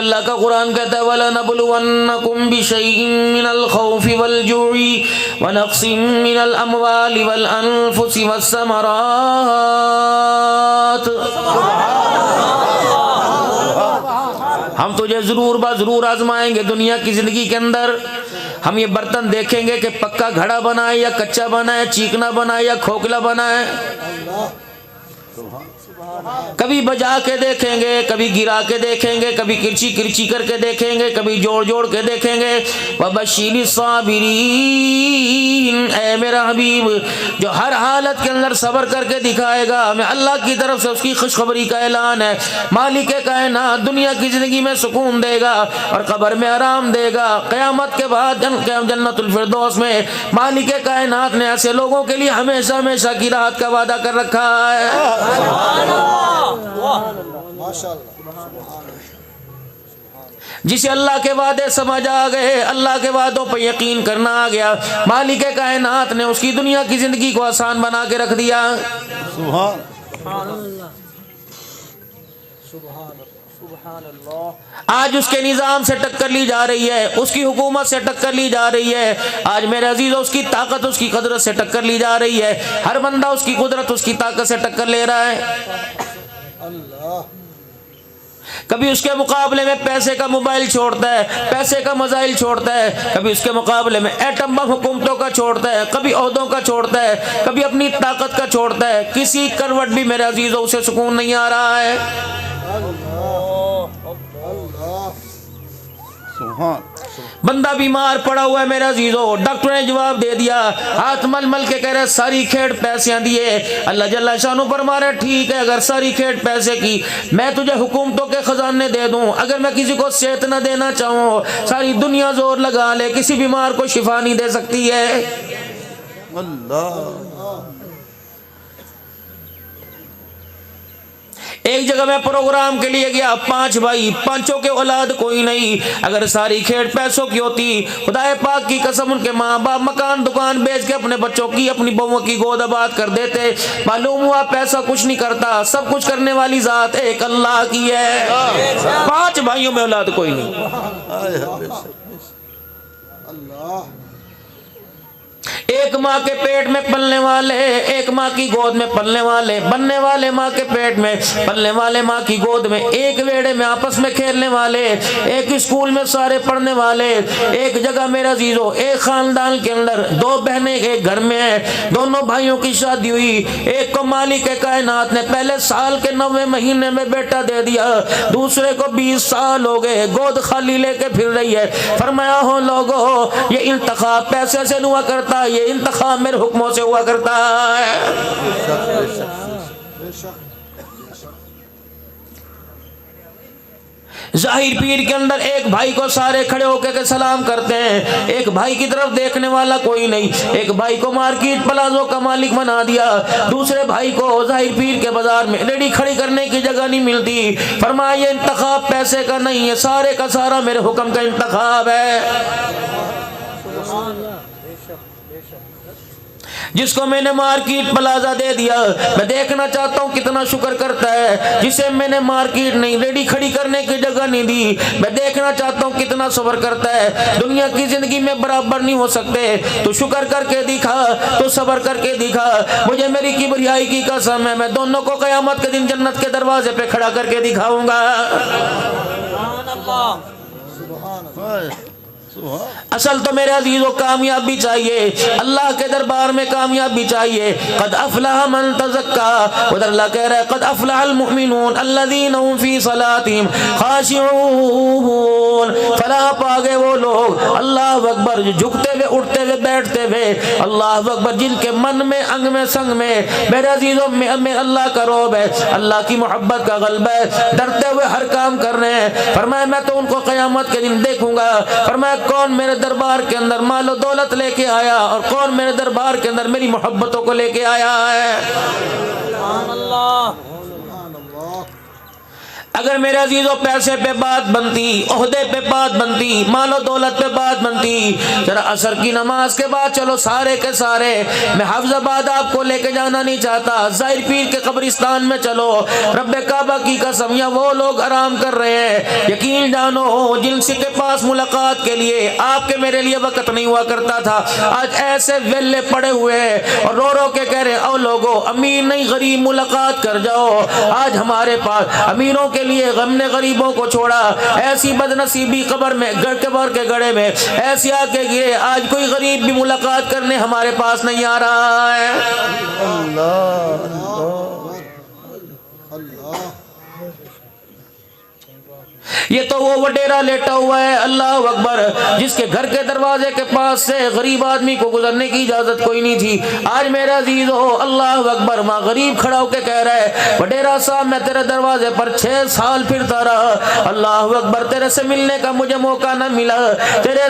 اللہ کا قرآن کہتا ہے وَلَنَبْلُوَنَّكُمْ بِشَيْءٍ مِّنَ الْخَوْفِ وَالْجُوعِ وَنَقْصٍ مِّنَ الْأَمْوَالِ وَالْأَنفُسِ وَالثَّمَرَاتِ۔ ہم تجھے ضرور ضرور آزمائیں گے دنیا کی زندگی کے اندر۔ ہم یہ برتن دیکھیں گے کہ پکا گھڑا بنا ہے یا کچا بنا ہے، چیکنا بنا ہے یا کھوکھلا بنا ہے، کبھی بجا کے دیکھیں گے، کبھی گرا کے دیکھیں گے، کبھی کرچی کرچی کر کے دیکھیں گے، کبھی جوڑ جوڑ کے دیکھیں گے۔ وَبَشِّرِ الصَّابِرِينَ، اے میرا حبیب جو ہر حالت کے اندر صبر کر کے دکھائے گا، ہمیں اللہ کی طرف سے اس کی خوشخبری کا اعلان ہے۔ مالک کائنات دنیا کی زندگی میں سکون دے گا اور قبر میں آرام دے گا۔ قیامت کے بعد جنت الفردوس میں مالک کائنات نے ایسے لوگوں کے لیے ہمیشہ ہمیشہ کی راحت کا وعدہ کر رکھا ہے۔ جسے اللہ کے وعدے سمجھ آ گئے، اللہ کے وعدوں پہ یقین کرنا آ گیا، مالک کائنات نے اس کی دنیا کی زندگی کو آسان بنا کے رکھ دیا۔ سبحان اللہ، آج اس کے نظام سے ٹکر لی جا رہی ہے، اس کی حکومت سے ٹکر لی جا رہی ہے۔ آج میرے عزیزوں اس کی طاقت، اس کی قدرت سے ٹکر لی جا رہی ہے۔ ہر بندہ اس کی قدرت، اس کی طاقت سے ٹکر لے رہا ہے۔ کبھی اس کے مقابلے میں پیسے کا موبائل چھوڑتا ہے، پیسے کا میزائل چھوڑتا ہے، کبھی اس کے مقابلے میں ایٹم بم حکومتوں کا چھوڑتا ہے، کبھی عہدوں کا چھوڑتا ہے، کبھی اپنی طاقت کا چھوڑتا ہے۔ کسی کروٹ بھی میرے عزیزوں اسے سکون نہیں آ رہا ہے۔ بندہ بیمار پڑا ہوا ہے میرے عزیزوں، ڈاکٹر نے جواب دے دیا، ہاتھ مل مل کے کہہ رہے ساری کھیڑ پیسے دیے۔ اللہ جل شانہ فرما رہے ٹھیک ہے، اگر ساری کھیڑ پیسے کی میں تجھے حکومتوں کے خزانے دے دوں، اگر میں کسی کو صحت نہ دینا چاہوں، ساری دنیا زور لگا لے، کسی بیمار کو شفا نہیں دے سکتی ہے۔ اللہ، ایک جگہ میں پروگرام کے لیے گیا، 5 بھائی، 5 کے اولاد کوئی نہیں۔ اگر ساری کھیڑ پیسوں کی ہوتی، خدا پاک کی قسم ان کے ماں باپ مکان دکان بیچ کے اپنے بچوں کی، اپنی بہووں کی گود آباد کر دیتے۔ معلوم ہوا پیسہ کچھ نہیں کرتا، سب کچھ کرنے والی ذات ایک اللہ کی ہے۔ 5 بھائیوں میں اولاد کوئی نہیں۔ ایک ماں کے پیٹ میں پلنے والے، ایک ماں کی گود میں پلنے والے، بننے والے ماں کے پیٹ میں، پلنے والے ماں کی گود میں، ایک ویڑے میں آپس میں کھیلنے والے، ایک اسکول میں سارے پڑھنے والے، ایک جگہ میرے عزیزوں ایک خاندان کے اندر 2 بہنیں ایک گھر میں ہیں، دونوں بھائیوں کی شادی ہوئی، ایک کو مالک کائنات نے پہلے سال کے 9ویں مہینے میں بیٹا دے دیا، دوسرے کو 20 سال ہو گئے گود خالی لے کے پھر رہی ہے۔ فرمایا ہو لوگوں یہ انتخاب پیسے سے نہیں ہوا کرتا، یہ انتخاب میرے حکموں سے ہوا کرتا ہے۔ ظاہر پیر کے اندر ایک بھائی کو سارے کھڑے ہو کے سلام کرتے ہیں، ایک بھائی کی طرف دیکھنے والا کوئی نہیں، ایک بھائی کو مارکیٹ پلازوں کا مالک بنا دیا، دوسرے بھائی کو ظاہر پیر کے بازار میں ریڈی کھڑی کرنے کی جگہ نہیں ملتی۔ فرمایا یہ انتخاب پیسے کا نہیں ہے، سارے کا سارا میرے حکم کا انتخاب ہے۔ جس کو میں نے مارکیٹ پلازا دے دیا، میں دیکھنا چاہتا ہوں کتنا شکر کرتا ہے۔ جسے میں نے مارکیٹ نہیں ریڈی کھڑی کرنے کی جگہ نہیں دی، میں دیکھنا چاہتا ہوں کتنا صبر کرتا ہے۔ دنیا کی زندگی میں برابر نہیں ہو سکتے، تو شکر کر کے دکھا، تو صبر کر کے دکھا۔ مجھے میری کبریائی کی قسم ہے، میں دونوں کو قیامت کے دن جنت کے دروازے پہ کھڑا کر کے دکھاؤں گا۔ اصل تو میرے عزیزوں کامیابی چاہیے، اللہ کے دربار میں کامیابی چاہیے۔ قد افلح من تزکا، ادھر اللہ کہہ رہا ہے قد افلح المؤمنون الذین هم فی صلاتهم خاشعون۔ فلاح پا گئے وہ لوگ، اللہ اکبر، جو جھکتے ہوئے اٹھتے ہوئے بیٹھتے ہوئے، اللہ اکبر، جن کے من میں انگ میں سنگ میں میرے عزیزوں میں اللہ کا روب ہے، اللہ کی محبت کا غلبہ ہے، ڈرتے ہوئے ہر کام کر رہے ہیں۔ فرمایا میں تو ان کو قیامت کے دن دیکھوں گا۔ فرمایا کون میرے دربار کے اندر مال و دولت لے کے آیا اور کون میرے دربار کے اندر میری محبتوں کو لے کے آیا ہے۔ اگر میرے عزیزوں پیسے پہ بات بنتی، عہدے پہ بات بنتی، مال و دولت پہ بات بنتی، ذرا عصر کی نماز کے بعد چلو سارے کے سارے، میں حفظ آباد آپ کو لے کے جانا نہیں چاہتا، ظاہر پیر کے قبرستان میں چلو، رب کعبہ کی قسم یا وہ لوگ آرام کر رہے ہیں، یقین جانو جن سے کے پاس ملاقات کے لیے آپ کے میرے لیے وقت نہیں ہوا کرتا تھا، آج ایسے ویلے پڑے ہوئے ہیں اور رو رو کے کہہ رہے ہیں او لوگو امیر نہیں غریب ملاقات کر جاؤ۔ آج ہمارے پاس امیروں کے لیے غم نے غریبوں کو چھوڑا، ایسی بد نصیبی قبر میں قبر کے گڑھے میں ایسی آ کے گرے، آج کوئی غریب بھی ملاقات کرنے ہمارے پاس نہیں آ رہا ہے۔ اللہ یہ تو وہ وڈیرا لیٹا ہوا ہے، اللہ اکبر، جس کے گھر کے دروازے کے پاس سے غریب آدمی کو گزرنے کی اجازت کوئی نہیں تھی۔ آج میرا عزیز ہو اللہ اکبر، وہاں غریب کھڑا ہو کے کہہ رہا ہے وڈیرا صاحب میں تیرے دروازے پر 6 سال پھرتا رہا، اللہ اکبر، تیرے سے ملنے کا مجھے موقع نہ ملا، تیرے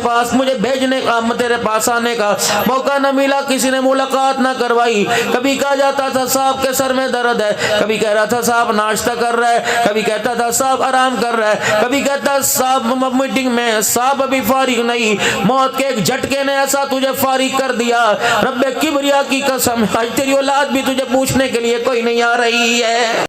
پاس مجھے بھیجنے کا، تیرے پاس آنے کا موقع نہ ملا، کسی نے ملاقات نہ کروائی۔ کبھی کہا جاتا تھا صاحب کے سر میں درد ہے، کبھی کہہ رہا تھا صاحب ناشتہ کر رہا ہے، کبھی کہتا تھا صاحب آرام کر رہا ہے، کبھی کہتا صاحب میٹنگ میں، صاحب ابھی فارغ نہیں۔ موت کے ایک جھٹکے نے ایسا تجھے فارغ کر دیا، رب کبریا کی قسم آج تیری اولاد بھی تجھے پوچھنے کے لیے کوئی نہیں آ رہی ہے۔